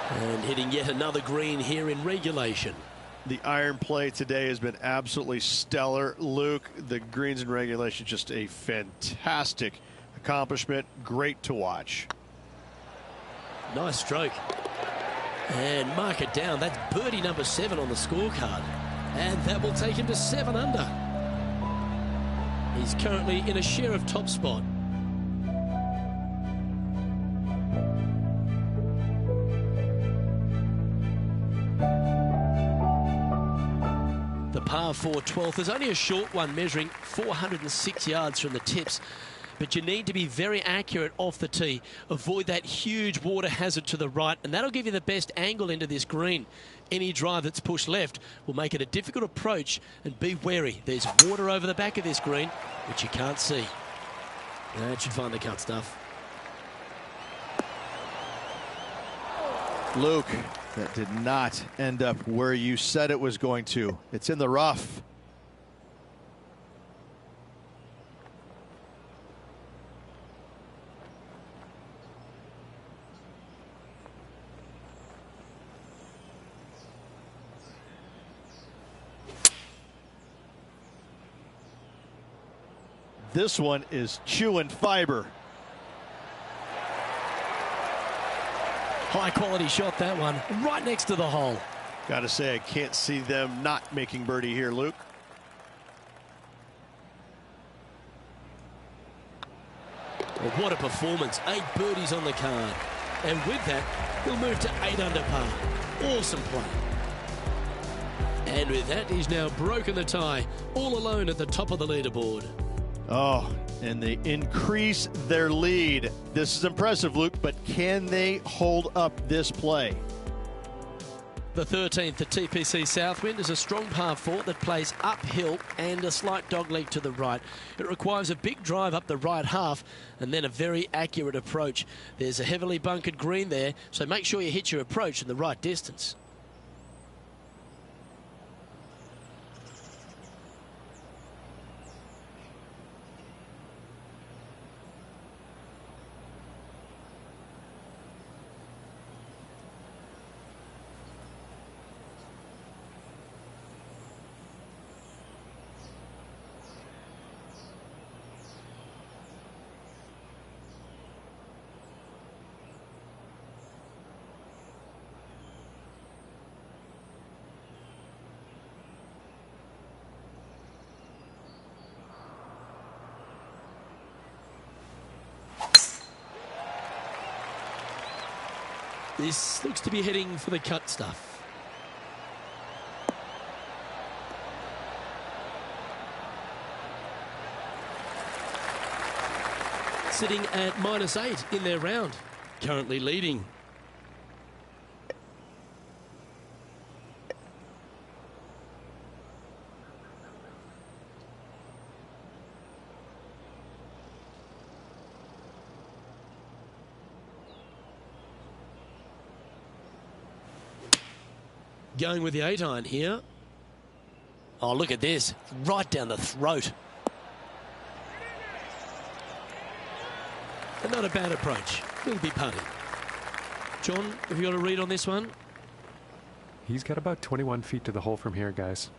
Speaker 1: And hitting yet another green here in regulation.
Speaker 2: The iron play today has been absolutely stellar, Luke. The greens in regulation, just a fantastic accomplishment. Great to watch.
Speaker 1: Nice stroke. And mark it down. That's birdie number 7 on the scorecard. And that will take him to 7 under. He's currently in a share of top spot. The par 4 12th is only a short one, measuring 406 yards from the tips. But you need to be very accurate off the tee. Avoid that huge water hazard to the right, and that'll give you the best angle into this green. Any drive that's pushed left will make it a difficult approach, and be wary. There's water over the back of this green, which you can't see. That should find the cut stuff.
Speaker 2: Luke, that did not end up where you said it was going to. It's in the rough. This one is chewing fiber.
Speaker 1: High quality shot, that one, right next to the hole.
Speaker 2: Gotta say, I can't see them not making birdie here, Luke.
Speaker 1: Well, what a performance. 8 birdies on the card. And with that, he'll move to 8 under par. Awesome play. And with that, he's now broken the tie, all alone at the top of the leaderboard.
Speaker 2: Oh, and they increase their lead. This is impressive, Luke, but can they hold up this play?
Speaker 1: The 13th at TPC Southwind is a strong par 4 that plays uphill and a slight dogleg to the right. It requires a big drive up the right half and then a very accurate approach. There's a heavily bunkered green there, so make sure you hit your approach in the right distance. This looks to be heading for the cut stuff. Sitting at -8 in their round. Currently leading. Going with the 8-iron here. Oh, look at this. Right down the throat. And not a bad approach. Will be putting. John, have you got a read on this one?
Speaker 3: He's got about 21 feet to the hole from here, guys.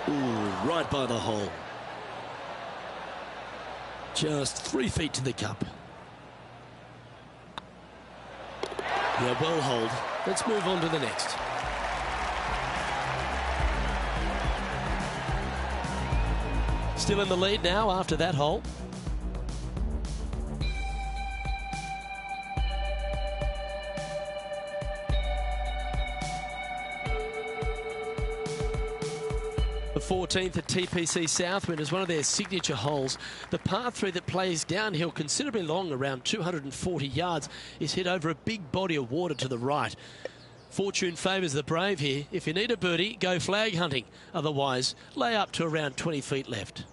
Speaker 1: Ooh, right by the hole. Just 3 feet to the cup. Yeah, well hold. Let's move on to the next. Still in the lead now after that hole. The 14th at TPC Southwind is one of their signature holes. The par 3 that plays downhill considerably long, around 240 yards, is hit over a big body of water to the right. Fortune favours the brave here. If you need a birdie, go flag hunting. Otherwise, lay up to around 20 feet left.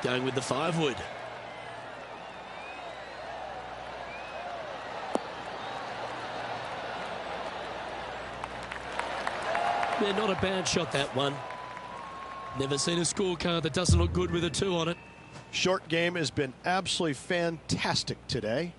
Speaker 1: Going with the 5-wood. Yeah, not a bad shot, that one. Never seen a scorecard that doesn't look good with a 2 on it.
Speaker 2: Short game has been absolutely fantastic today.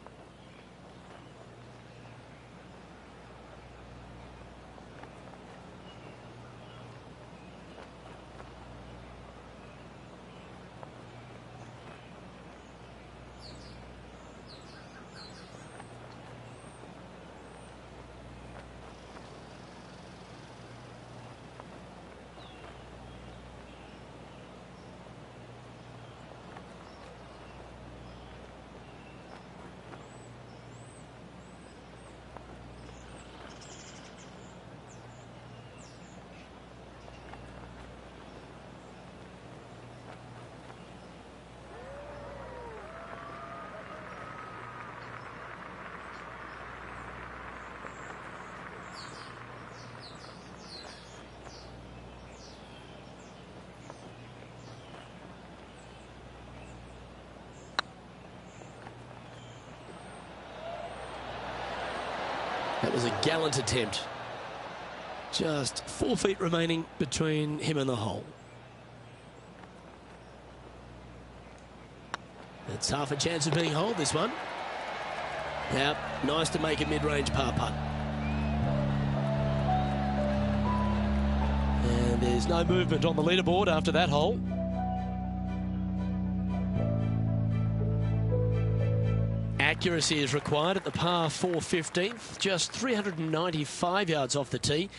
Speaker 1: That was a gallant attempt. Just 4 feet remaining between him and the hole. It's half a chance of being holed, this one. Now, nice to make a mid-range par putt. And there's no movement on the leaderboard after that hole. Accuracy is required at the par 4 15th, just 395 yards off the tee.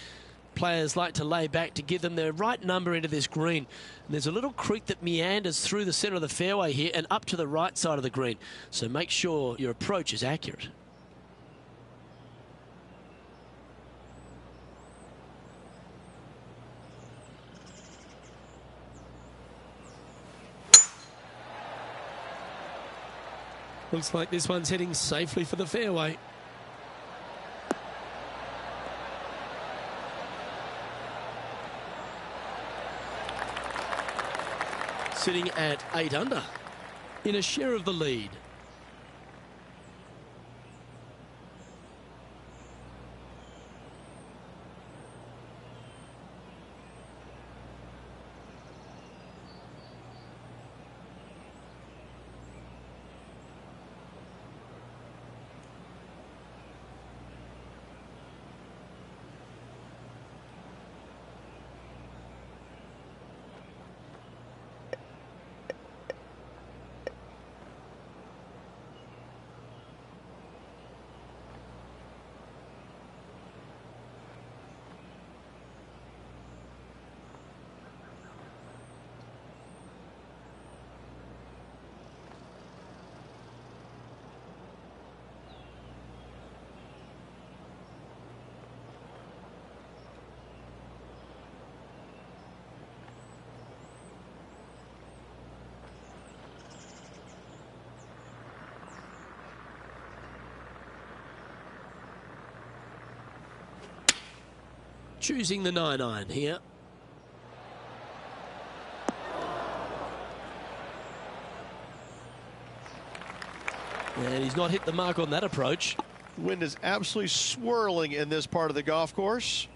Speaker 1: Players like to lay back to give them their right number into this green. And there's a little creek that meanders through the centre of the fairway here and up to the right side of the green. So make sure your approach is accurate. Looks like this one's heading safely for the fairway. Sitting at 8 under in a share of the lead. choosing the 9-iron here. And he's not hit the mark on that approach.
Speaker 2: Wind is absolutely swirling in this part of the golf course.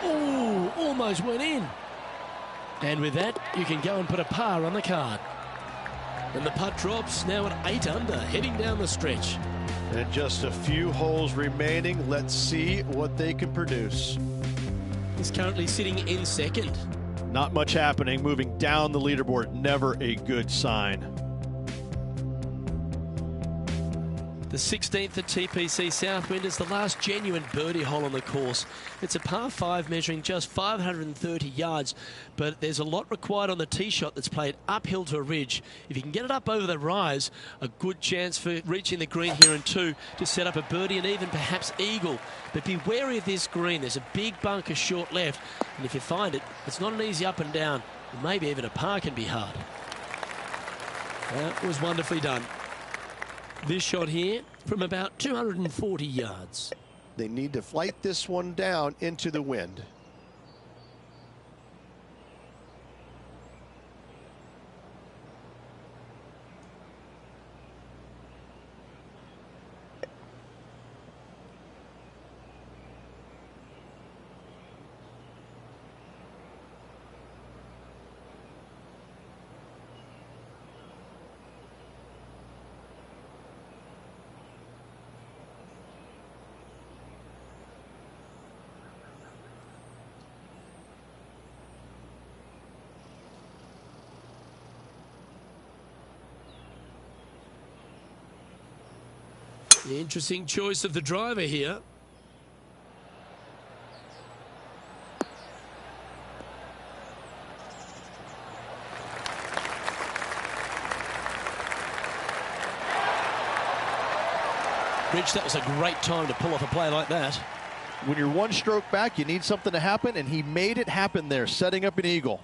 Speaker 1: Oh, almost went in. And with that, you can go and put a par on the card. And the putt drops now at 8 under, heading down the stretch.
Speaker 2: And just a few holes remaining. Let's see what they can produce.
Speaker 1: He's currently sitting in second.
Speaker 2: Not much happening, moving down the leaderboard. Never a good sign.
Speaker 1: The 16th at TPC Southwind is the last genuine birdie hole on the course. It's a par 5 measuring just 530 yards, but there's a lot required on the tee shot that's played uphill to a ridge. If you can get it up over the rise, a good chance for reaching the green here in 2 to set up a birdie and even perhaps eagle. But be wary of this green. There's a big bunker short left, and if you find it, it's not an easy up and down. Maybe even a par can be hard. That was wonderfully done. This shot here from about 240 yards.
Speaker 2: They need to flight this one down into the wind.
Speaker 1: The interesting choice of the driver here. Rich, that was a great time to pull off a play like that.
Speaker 2: When you're one stroke back, you need something to happen, and he made it happen there, setting up an eagle.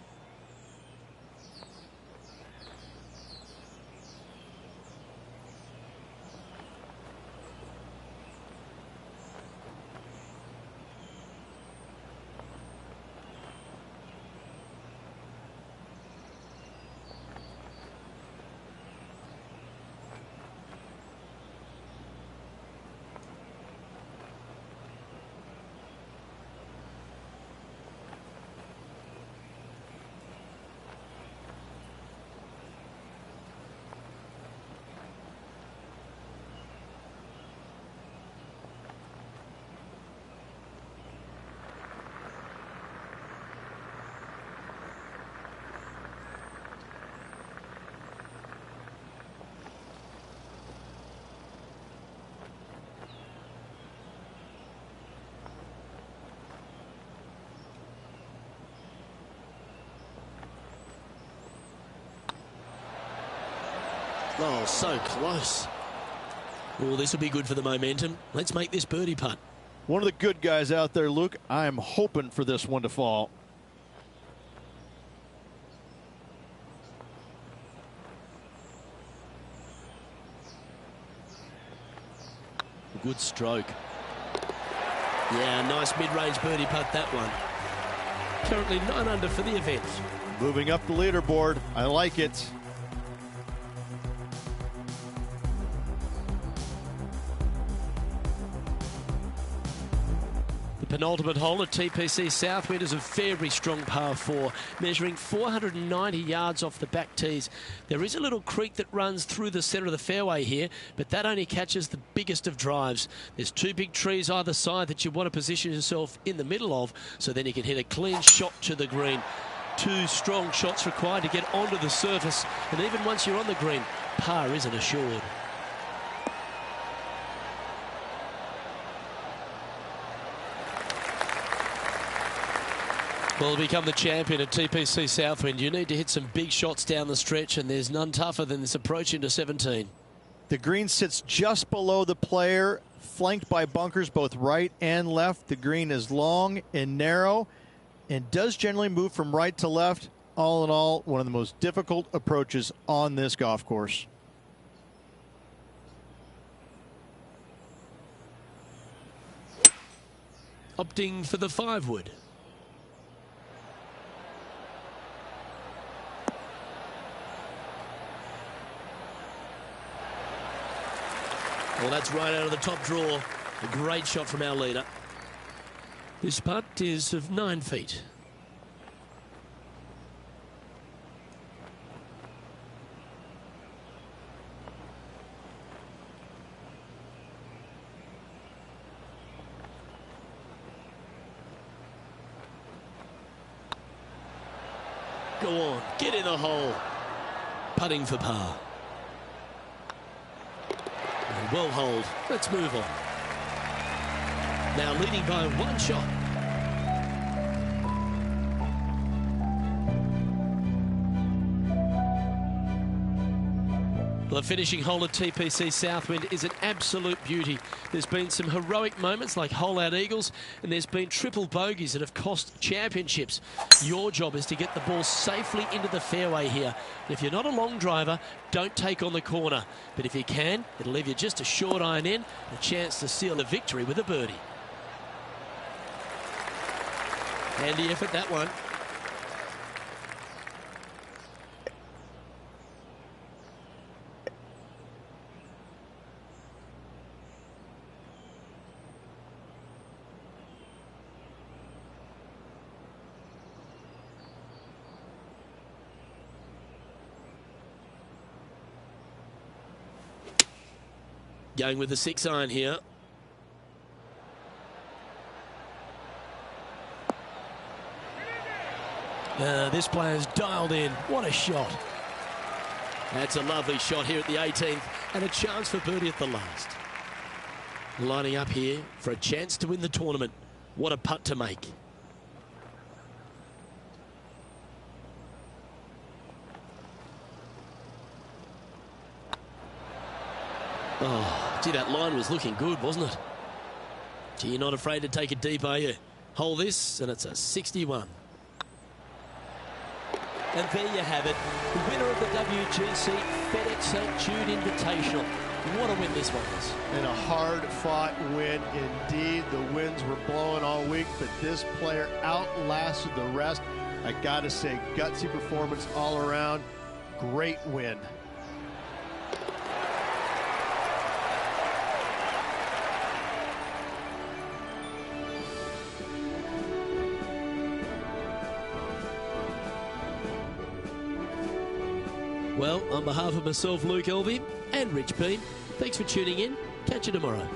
Speaker 1: Oh, so close. Oh, this will be good for the momentum. Let's make this birdie putt.
Speaker 2: One of the good guys out there, Luke. I am hoping for this one to fall.
Speaker 1: Good stroke. Yeah, nice mid-range birdie putt, that one. Currently 9 under for the event.
Speaker 2: Moving up the leaderboard. I like it.
Speaker 1: Penultimate hole at TPC Southwind is a very strong par 4, measuring 490 yards off the back tees. There is a little creek that runs through the centre of the fairway here, but that only catches the biggest of drives. There's 2 big trees either side that you want to position yourself in the middle of, so then you can hit a clean shot to the green. 2 strong shots required to get onto the surface, and even once you're on the green, par isn't assured. Well, to become the champion at TPC Southwind, you need to hit some big shots down the stretch, and there's none tougher than this approach into 17.
Speaker 2: The green sits just below the player, flanked by bunkers both right and left. The green is long and narrow and does generally move from right to left. All in all, one of the most difficult approaches on this golf course.
Speaker 1: Opting for the 5-wood. Well, that's right out of the top draw. A great shot from our leader. This putt is of 9 feet. Go on, get in the hole. Putting for par. And well holed. Let's move on. Now leading by 1 shot. The finishing hole at TPC Southwind is an absolute beauty. There's been some heroic moments like hole-out eagles, and there's been triple bogeys that have cost championships. Your job is to get the ball safely into the fairway here. And if you're not a long driver, don't take on the corner. But if you can, it'll leave you just a short iron in, a chance to seal the victory with a birdie. Handy effort, that one. Going with the 6-iron here. This player's dialed in. What a shot. That's a lovely shot here at the 18th, and a chance for birdie at the last. Lining up here for a chance to win the tournament. What a putt to make. Oh, gee, that line was looking good, wasn't it? Gee, you're not afraid to take it deep, are you? Hole this, and it's a 61. And there you have it, the winner of the WGC FedEx St. Jude Invitational. What a win this one was.
Speaker 2: And a hard-fought win indeed. The winds were blowing all week, but this player outlasted the rest. I gotta say, gutsy performance all around. Great win.
Speaker 1: Well, on behalf of myself, Luke Elvey, and Rich Beam, thanks for tuning in. Catch you tomorrow.